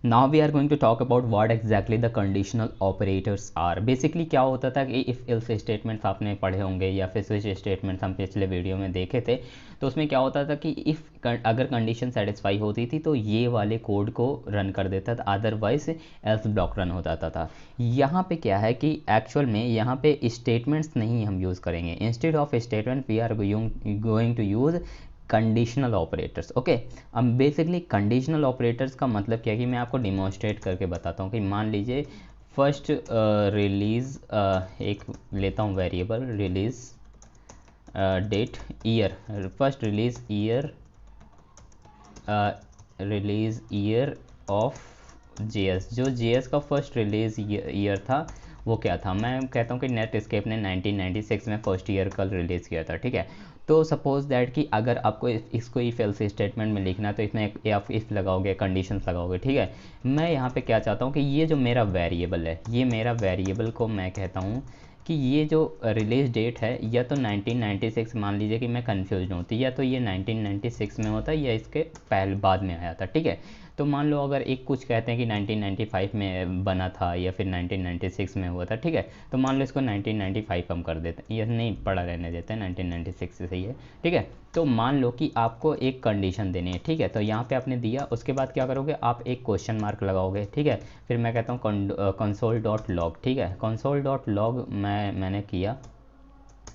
Now we are going to talk about what exactly the conditional operators are. Basically क्या होता था कि if else statements आपने पढ़े होंगे या फिर स्विच स्टेटमेंट्स हम पिछले वीडियो में देखे थे, तो उसमें क्या होता था कि इफ़ अगर कंडीशन सेटिस्फाई होती थी तो ये वाले कोड को रन कर देता था, अदरवाइज एल्स ब्लॉक रन हो जाता था। यहाँ पे क्या है कि एक्चुअल में यहाँ पे स्टेटमेंट्स नहीं हम यूज़ करेंगे, instead of statement we are going to use conditional operators. Okay, अब बेसिकली कंडीशनल ऑपरेटर्स का मतलब क्या है कि मैं आपको डिमॉन्स्ट्रेट करके बताता हूँ कि मान लीजिए फर्स्ट रिलीज़ एक लेता हूँ variable release date year, first release year of JS. जो जेएस का फर्स्ट रिलीज़ ईयर था वो क्या था, मैं कहता हूँ कि नेटस्केप ने 1996 में फर्स्ट ईयर कल रिलीज़ किया था। ठीक है, तो सपोज दैट कि अगर आपको इसको इफ एल्स स्टेटमेंट में लिखना है तो इसमें आप इफ़ लगाओगे, कंडीशंस लगाओगे। ठीक है, मैं यहाँ पे क्या चाहता हूँ कि ये जो मेरा वेरिएबल है, ये मेरा वेरिएबल को मैं कहता हूँ कि ये जो रिलीज़ डेट है या तो 1996, मान लीजिए कि मैं कन्फ्यूज हूँ, तो या तो ये 1996 में होता है या इसके पहले बाद में आया था। ठीक है, तो मान लो अगर एक कुछ कहते हैं कि 1995 में बना था या फिर 1996 में हुआ था। ठीक है, तो मान लो इसको 1995 हम कर देते हैं, ये नहीं पड़ा रहने देते हैं, 1996 से सही है। ठीक है, तो मान लो कि आपको एक कंडीशन देनी है। ठीक है, तो यहाँ पे आपने दिया, उसके बाद क्या करोगे, आप एक क्वेश्चन मार्क लगाओगे। ठीक है, फिर मैं कहता हूँ कंसोल डॉट लॉग। ठीक है, कंसोल डॉट लॉग मैंने किया,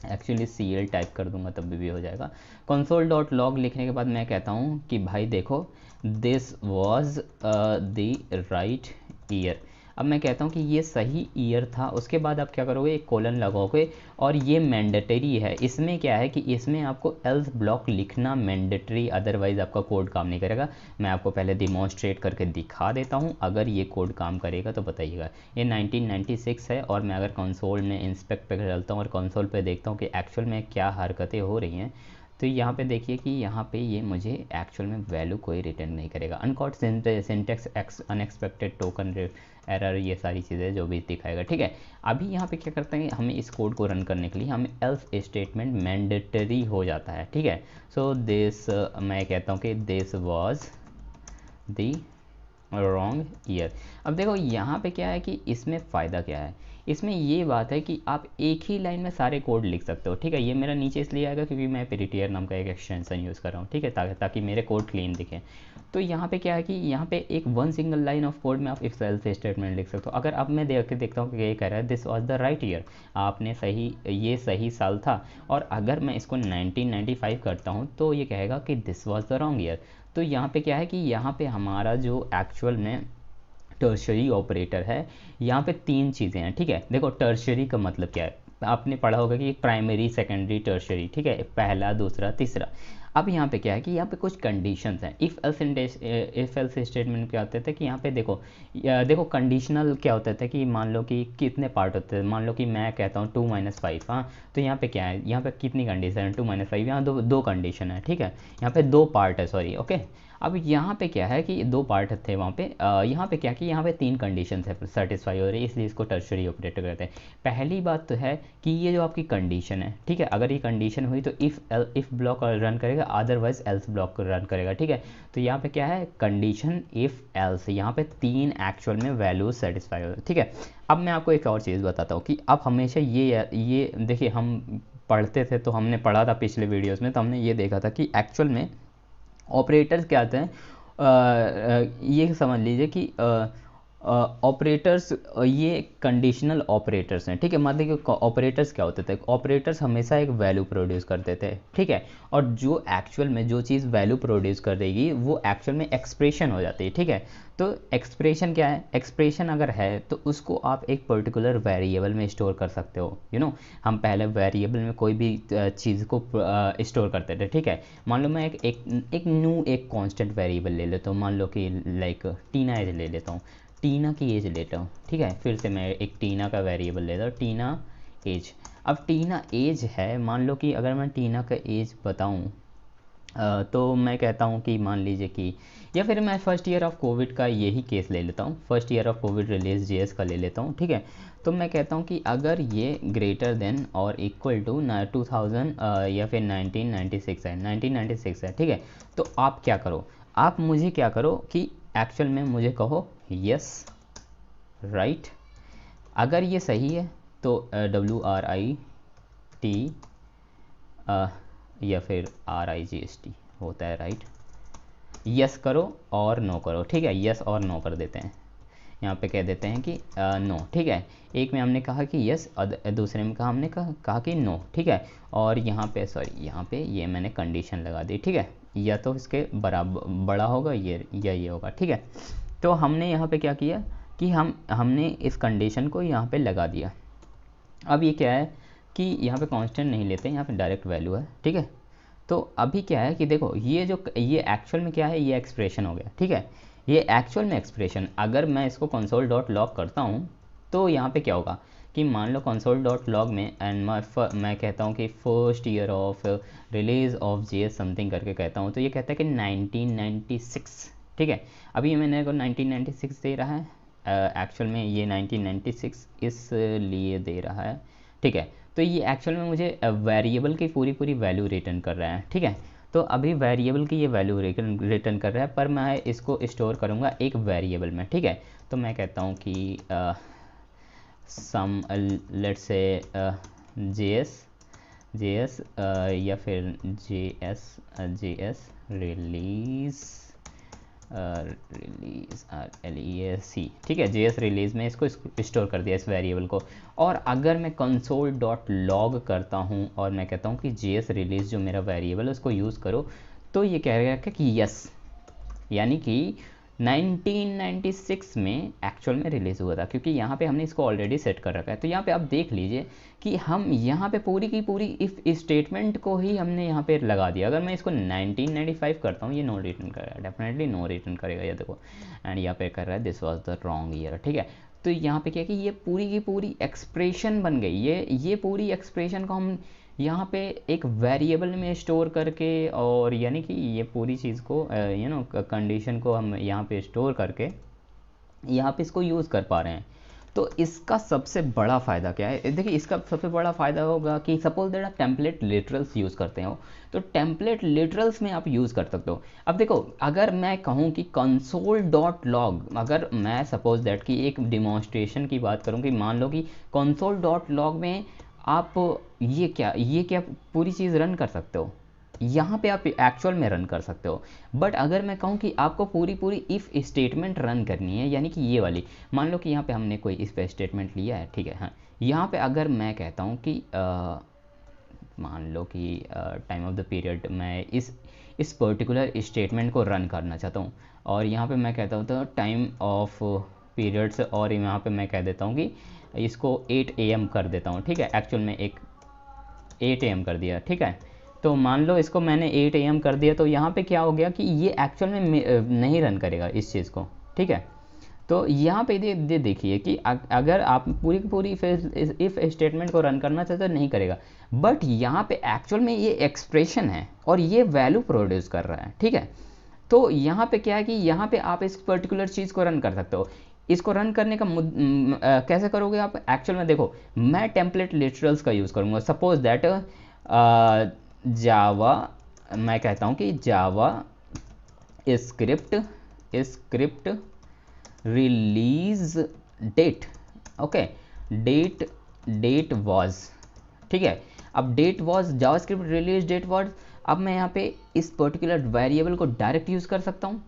एक्चुअली CL टाइप कर दूंगा तब भी हो जाएगा। कंसोल डॉट लॉग लिखने के बाद मैं कहता हूँ कि भाई देखो this was the right year. अब मैं कहता हूँ कि ये सही ईयर था, उसके बाद आप क्या करोगे, एक कोलन लगाओगे और ये मैंडेटरी है। इसमें क्या है कि इसमें आपको एल्स ब्लॉक लिखना मैंडेटरी, अदरवाइज आपका कोड काम नहीं करेगा। मैं आपको पहले डिमॉन्स्ट्रेट करके दिखा देता हूँ, अगर ये कोड काम करेगा तो बताइएगा। ये 1996 है और मैं अगर कंसोल में इंस्पेक्ट पे चलता हूँ और कंसोल पे देखता हूँ कि एक्चुअल में क्या हरकतें हो रही हैं, तो यहाँ पे देखिए कि यहाँ पे ये मुझे एक्चुअल में वैल्यू कोई रिटर्न नहीं करेगा। Uncaught syntax unexpected token error, ये सारी चीज़ें जो भी दिखाएगा। ठीक है, अभी यहाँ पे क्या करते हैं, हमें इस कोड को रन करने के लिए हमें एल्स स्टेटमेंट मैंडेटरी हो जाता है। ठीक है, सो दिस मैं कहता हूँ कि this was the wrong year. अब देखो यहाँ पे क्या है कि इसमें फ़ायदा क्या है, इसमें ये बात है कि आप एक ही लाइन में सारे कोड लिख सकते हो। ठीक है, ये मेरा नीचे इसलिए आएगा क्योंकि मैं पेरिटियर नाम का एक एक्सटेंशन यूज़ कर रहा हूँ। ठीक है, ताकि मेरे कोड क्लीन दिखे। तो यहाँ पे क्या है कि यहाँ पे एक one single line of code में आप इफ एल्स स्टेटमेंट लिख सकते हो। अगर अब मैं देख के देखता हूँ कि ये कह रहा है this was the right year, आपने सही, ये सही साल था, और अगर मैं इसको 1995 करता हूँ तो ये कहेगा कि this was the wrong year. तो यहाँ पे क्या है कि यहाँ पे हमारा जो एक्चुअल में टर्शरी ऑपरेटर है, यहाँ पे तीन चीज़ें हैं। ठीक है, देखो टर्शरी का मतलब क्या है, आपने पढ़ा होगा कि प्राइमरी, सेकेंडरी, टर्शरी। ठीक है, पहला, दूसरा, तीसरा। अब यहाँ पे क्या है कि यहाँ पे कुछ कंडीशंस हैं। इफ़ एल्स स्टेटमेंट क्या होते थे कि यहाँ पे देखो, देखो कंडीशनल क्या होता था कि मान लो कि कितने पार्ट होते हैं, मान लो कि मैं कहता हूँ 2-5। हाँ, तो यहाँ पे क्या है, यहाँ पे कितनी कंडीशन है, 2-5, यहाँ दो कंडीशन है। ठीक है, यहाँ पे दो पार्ट है, सॉरी। ओके, अब यहाँ पे क्या है कि दो पार्ट थे वहाँ पे, यहाँ पे क्या कि यहाँ पे तीन कंडीशन है सेटिस्फाई हो रही है, इसलिए इसको टर्शरी ऑपरेटर कहते हैं। पहली बात तो है कि ये जो आपकी कंडीशन है, ठीक है, अगर ये कंडीशन हुई तो इफ़ ब्लॉक रन करेगा, अदरवाइज एल्स ब्लॉक रन करेगा। ठीक है, तो यहाँ पे क्या है, कंडीशन, इफ़, एल्स, यहाँ पे तीन एक्चुअल में वैल्यूज सेटिस्फाई हो रही है। ठीक है, अब मैं आपको एक और चीज़ बताता हूँ कि आप हमेशा ये देखिए, हम पढ़ते थे तो हमने पढ़ा था पिछले वीडियोज़ में, तो हमने ये देखा था कि एक्चुअल में ऑपरेटर्स क्या आते हैं, ये समझ लीजिए कि ऑपरेटर्स ये कंडीशनल ऑपरेटर्स हैं। ठीक है, मतलब कि ऑपरेटर्स क्या होते थे, ऑपरेटर्स हमेशा एक वैल्यू प्रोड्यूस करते थे। ठीक है, और जो एक्चुअल में जो चीज़ वैल्यू प्रोड्यूस कर देगी वो एक्चुअल में एक्सप्रेशन हो जाती है। ठीक है, तो एक्सप्रेशन क्या है, एक्सप्रेशन अगर है तो उसको आप एक पर्टिकुलर वेरिएबल में स्टोर कर सकते हो। हम पहले वेरिएबल में कोई भी चीज़ को स्टोर करते थे। ठीक है, मान लो मैं एक न्यू एक कांस्टेंट वेरिएबल ले लेता हूँ, मान लो कि लाइक टीना एज ले लेता हूँ, टीना की एज लेता हूँ। ठीक है, फिर से मैं एक टीना का वेरिएबल लेता हूँ, टीना एज। अब टीना एज है, मान लो कि अगर मैं टीना का एज बताऊँ तो मैं कहता हूँ कि मान लीजिए कि, या फिर मैं फर्स्ट ईयर ऑफ कोविड का यही केस ले लेता हूँ, first year of Covid release JS का ले लेता हूँ। ठीक है, तो मैं कहता हूँ कि अगर ये ग्रेटर देन और इक्वल टू 2000 या फिर 1996 है, 1996 है। ठीक है, तो आप क्या करो, आप मुझे क्या करो कि एक्चुअल में मुझे कहो यस, राइट। अगर ये सही है तो WRIT या फिर RIGST होता है, राइट। यस करो और नो करो, ठीक है, यस और नो कर देते हैं। यहाँ पे कह देते हैं कि नो, ठीक है। एक में हमने कहा कि यस और दूसरे में हमने कहा कि नो, ठीक है। और यहाँ पे सॉरी, यहाँ पे ये मैंने कंडीशन लगा दी, ठीक है, या तो इसके बराबर बड़ा होगा ये होगा, ठीक है। तो हमने यहाँ पे क्या किया कि हमने इस कंडीशन को यहाँ पे लगा दिया। अब ये क्या है कि यहाँ पे कांस्टेंट नहीं लेते, यहाँ पे डायरेक्ट वैल्यू है, ठीक है। तो अभी क्या है कि देखो ये एक्चुअल में क्या है, ये एक्सप्रेशन हो गया, ठीक है। ये एक्चुअल में एक्सप्रेशन, अगर मैं इसको कंसोल डॉट लॉग करता हूँ तो यहाँ पे क्या होगा कि मान लो कंसोल डॉट लॉग में एंड मैं कहता हूँ कि first year of release of JS something करके कहता हूँ, तो ये कहता है कि 1996, ठीक है। अभी ये मैंने को 1996 दे रहा है, एक्चुअल में ये 1996 इसलिए दे रहा है, ठीक है। तो ये एक्चुअल में मुझे वेरिएबल की पूरी वैल्यू रिटर्न कर रहा है, ठीक है। तो अभी वेरिएबल की ये वैल्यू रिटर्न कर रहा है, पर मैं इसको स्टोर करूँगा एक वेरिएबल में, ठीक है। तो मैं कहता हूँ कि सम लेट्स से JS या फिर JS रिलीज RLEAC, ठीक है। JS रिलीज में इसको स्टोर कर दिया इस वेरिएबल को। और अगर मैं कंसोल डॉट लॉग करता हूँ और मैं कहता हूँ कि JS रिलीज जो मेरा वेरिएबल है उसको यूज़ करो, तो ये कह रहा है कि यस, यानी कि 1996 में एक्चुअल में रिलीज़ हुआ था, क्योंकि यहाँ पे हमने इसको ऑलरेडी सेट कर रखा है। तो यहाँ पे आप देख लीजिए कि हम यहाँ पे पूरी की पूरी इफ़ स्टेटमेंट को ही हमने यहाँ पे लगा दिया। अगर मैं इसको 1995 करता हूँ, ये नो रिटर्न करेगा, डेफिनेटली नो रिटर्न करेगा, ये देखो। एंड यहाँ पे कर रहा है this was the wrong year, ठीक है। तो यहाँ पे क्या कि ये पूरी की पूरी एक्सप्रेशन बन गई, ये पूरी एक्सप्रेशन को हम यहाँ पे एक वेरिएबल में स्टोर करके, और यानी कि ये पूरी चीज़ को कंडीशन को हम यहाँ पे स्टोर करके यहाँ पे इसको यूज़ कर पा रहे हैं। तो इसका सबसे बड़ा फ़ायदा क्या है, देखिए इसका सबसे बड़ा फ़ायदा होगा कि सपोज दैट आप टेम्पलेट लिटरल्स यूज़ करते हो, तो टेम्पलेट लिटरल्स में आप यूज़ कर सकते हो। अब देखो, अगर मैं कहूँ कि कंसोल डॉट लॉग, अगर मैं सपोज दैट कि एक डिमॉन्स्ट्रेशन की बात करूँ कि मान लो कि कंसोल डॉट लॉग में आप ये क्या पूरी चीज़ रन कर सकते हो, यहाँ पे आप एक्चुअल में रन कर सकते हो। बट अगर मैं कहूँ कि आपको पूरी इफ़ स्टेटमेंट रन करनी है, यानी कि ये वाली, मान लो कि यहाँ पे हमने कोई इफ़ स्टेटमेंट लिया है, ठीक है। हाँ, यहाँ पे अगर मैं कहता हूँ कि मान लो कि टाइम ऑफ द पीरियड, मैं इस पर्टिकुलर स्टेटमेंट को रन करना चाहता हूँ, और यहाँ पे मैं कहता हूँ तो टाइम ऑफ पीरियड्स, और यहाँ पे मैं कह देता हूँ कि इसको 8 AM कर देता हूँ, ठीक है। एक्चुअल में 8 AM कर दिया, ठीक है। तो मान लो इसको मैंने 8 AM कर दिया, तो यहाँ पे क्या हो गया कि ये एक्चुअल में नहीं रन करेगा इस चीज़ को, ठीक है। तो यहाँ पे देखिए कि अगर आप पूरी की पूरी इफ़ स्टेटमेंट को रन करना चाहते हो, नहीं करेगा। बट यहाँ पे एक्चुअल में ये एक्सप्रेशन है और ये वैल्यू प्रोड्यूस कर रहा है, ठीक है। तो यहाँ पे क्या है कि यहाँ पे आप इस पर्टिकुलर चीज़ को रन कर सकते हो। इसको रन करने का कैसे करोगे आप एक्चुअल में, देखो मैं टेम्पलेट लिटरल्स का यूज़ करूँगा। सपोज दैट जावा, मैं कहता हूँ कि JavaScript release date, okay, date was, ठीक है। अब date was, JavaScript release date was, अब मैं यहाँ पे इस पर्टिकुलर वेरिएबल को डायरेक्ट यूज़ कर सकता हूँ,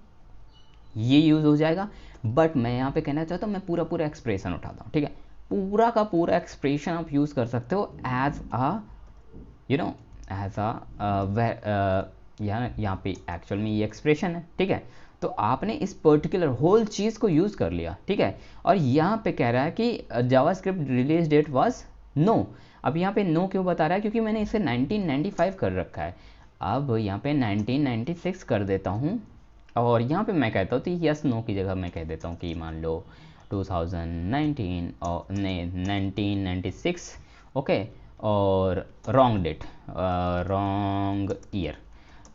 ये यूज़ हो जाएगा। बट मैं यहाँ पे कहना चाहता हूँ, मैं पूरा एक्सप्रेशन उठाता हूँ, ठीक है। पूरा का पूरा एक्सप्रेशन आप यूज़ कर सकते हो एज अ एज अ यहाँ पे एक्चुअल में ये एक्सप्रेशन है, ठीक है। तो आपने इस पर्टिकुलर होल चीज़ को यूज़ कर लिया, ठीक है। और यहाँ पे कह रहा है कि JavaScript release date was no. अब यहाँ पे नो क्यों बता रहा है, क्योंकि मैंने इसे 1995 कर रखा है। अब यहाँ पे 1996 कर देता हूँ, और यहाँ पे मैं कहता हूँ तो यस नो की जगह मैं कह देता हूँ कि मान लो 2019 और 1996, ओके, और रॉन्ग डेट, रॉन्ग ईयर।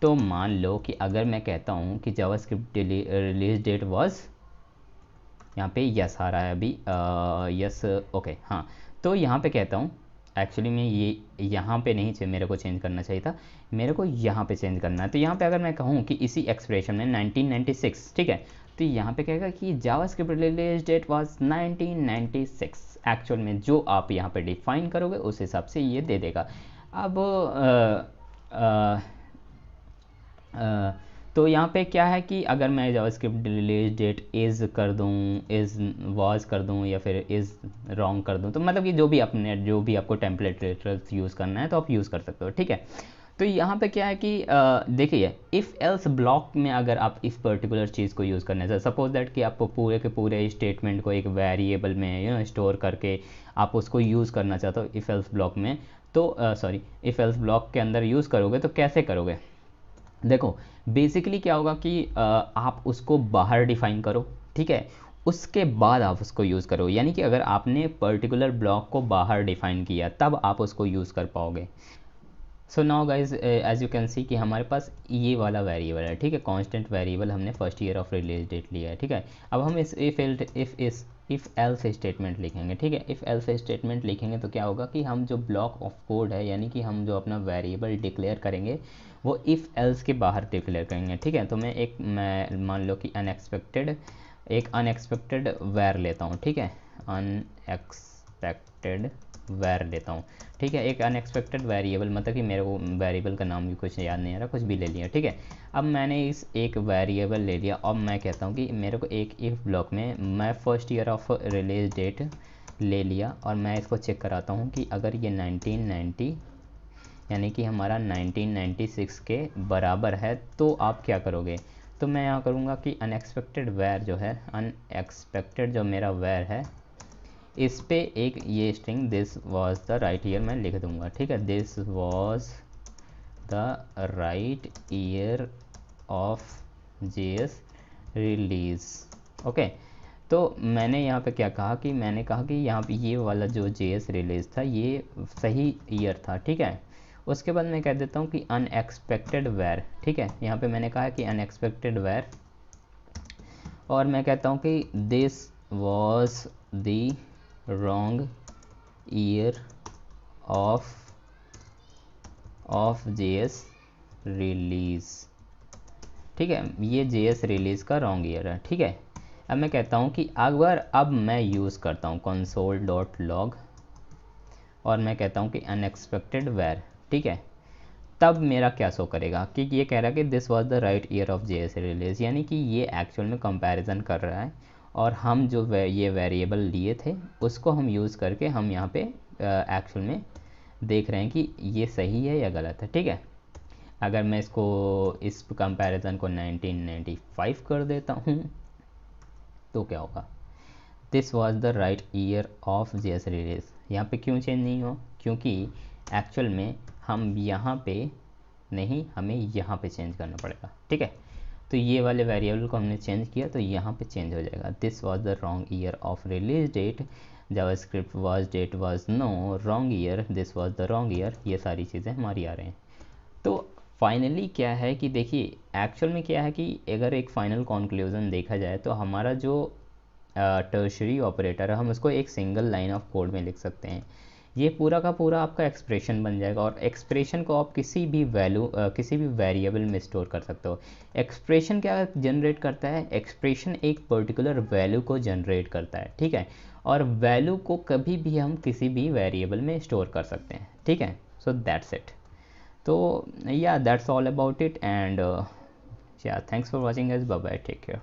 तो मान लो कि अगर मैं कहता हूँ कि जावास्क्रिप्ट रिलीज डेट वाज, यहाँ पे यस आ रहा है अभी, यस, ओके, हाँ। तो यहाँ पे कहता हूँ, एक्चुअली में ये यहाँ पे नहीं चाहिए, मेरे को चेंज करना चाहिए था, मेरे को यहाँ पे चेंज करना है। तो यहाँ पे अगर मैं कहूँ कि इसी एक्सप्रेशन में 1996, ठीक है, तो यहाँ पे कहेगा कि JavaScript release date was 1996। Actual में जो आप यहाँ पे डिफाइन करोगे उस हिसाब से ये दे देगा। अब तो यहाँ पे क्या है कि अगर मैं जावास्क्रिप्ट रिलीज डेट इज़ कर दूँ, इज़ वाज कर दूँ, या फिर इज़ रॉन्ग कर दूँ, तो मतलब कि जो भी आपको टेम्पलेट लेटर्स यूज़ करना है तो आप यूज़ कर सकते हो, ठीक है। तो यहाँ पे क्या है कि देखिए इफ़ एल्स ब्लॉक में अगर आप इस पर्टिकुलर चीज़ को यूज़ करना है, सपोज दैट कि आपको पूरे के पूरे स्टेटमेंट को एक वेरिएबल में स्टोर करके आप उसको यूज़ करना चाहते हो इफ़ एल्स ब्लॉक में, तो सॉरी इफ़ एल्स ब्लॉक के अंदर यूज़ करोगे तो कैसे करोगे। देखो बेसिकली क्या होगा कि आप उसको बाहर डिफाइन करो, ठीक है, उसके बाद आप उसको यूज़ करो। यानी कि अगर आपने पर्टिकुलर ब्लॉक को बाहर डिफाइन किया तब आप उसको यूज़ कर पाओगे। So now guys as you can see कि हमारे पास ये वाला वेरिएबल है, ठीक है, कांस्टेंट वेरिएबल हमने first year of release date लिया है, ठीक है। अब हम इस इफ़ एल्स स्टेटमेंट लिखेंगे, ठीक है। इफ़ एल्स स्टेटमेंट लिखेंगे तो क्या होगा कि हम जो ब्लॉक ऑफ कोड है, यानी कि हम जो अपना वेरिएबल डिक्लेयर करेंगे वो इफ़ एल्स के बाहर डिक्लेयर करेंगे, ठीक है। तो मैं मान लो कि अनएक्सपेक्टेड वैर लेता हूँ, ठीक है, अनएक्सपेक्टेड वैर लेता हूँ, ठीक है। एक अनएक्सपेक्टेड वेरिएबल, मतलब कि मेरे को वेरिएबल का नाम भी कुछ याद नहीं आ रहा, कुछ भी ले लिया, ठीक है। अब मैंने इस एक वेरिएबल ले लिया, अब मैं कहता हूँ कि मेरे को एक इफ़ ब्लॉक में मैं first year of release date ले लिया और मैं इसको चेक कराता हूँ कि अगर ये 1990 यानी कि हमारा 1996 के बराबर है तो आप क्या करोगे। तो मैं यहाँ करूँगा कि अनएक्सपेक्टेड वैर जो है, अनएक्सपेक्टेड जो मेरा वैर है, इस पे एक ये string this was the right year मैं लिख दूंगा, ठीक है। This was the right year of JS release, okay. तो मैंने यहाँ पे क्या कहा कि मैंने कहा कि यहाँ पे ये वाला जो जेएस रिलीज था ये सही ईयर था, ठीक है। उसके बाद मैं कह देता हूँ कि अनएक्सपेक्टेड वैर, ठीक है। यहाँ पे मैंने कहा कि अनएक्सपेक्टेड वैर, और मैं कहता हूँ कि this was the wrong year of JS release, ठीक है। ये JS रिलीज़ का रॉन्ग ईयर है, ठीक है। अब मैं कहता हूँ कि अगर अब मैं यूज़ करता हूँ console.log और मैं कहता हूँ कि अनएक्सपेक्टेड वैर, ठीक है, तब मेरा क्या शो करेगा कि ये कह रहा है कि this was the right year of JS release, यानी कि ये एक्चुअल में कंपैरिजन कर रहा है और हम जो ये वेरिएबल लिए थे उसको हम यूज़ करके हम यहाँ पे एक्चुअल में देख रहे हैं कि ये सही है या गलत है, ठीक है। अगर मैं इस कंपैरिजन को 1995 कर देता हूँ तो क्या होगा, this was the right year of JS release. यहाँ पे क्यों चेंज नहीं हुआ, क्योंकि एक्चुअल में हम यहाँ पे नहीं, हमें यहाँ पे चेंज करना पड़ेगा, ठीक है। तो ये वाले वेरिएबल को हमने चेंज किया तो यहाँ पे चेंज हो जाएगा, this was the wrong year of release date, JavaScript was date was no wrong year, this was the wrong year, ये सारी चीज़ें हमारी आ रही हैं। तो फाइनली क्या है कि देखिए एक्चुअल में क्या है कि अगर एक फाइनल कंक्लूजन देखा जाए तो हमारा जो टर्शरी ऑपरेटर है हम उसको एक सिंगल लाइन ऑफ कोड में लिख सकते हैं। ये पूरा का पूरा आपका एक्सप्रेशन बन जाएगा और एक्सप्रेशन को आप किसी भी किसी भी वेरिएबल में स्टोर कर सकते हो। एक्सप्रेशन क्या जनरेट करता है, एक्सप्रेशन एक पर्टिकुलर वैल्यू को जनरेट करता है, ठीक है, और वैल्यू को कभी भी हम किसी भी वेरिएबल में स्टोर कर सकते हैं, ठीक है। So that's it. तो या that's all about it and या thanks for watching guys, bye bye, take care.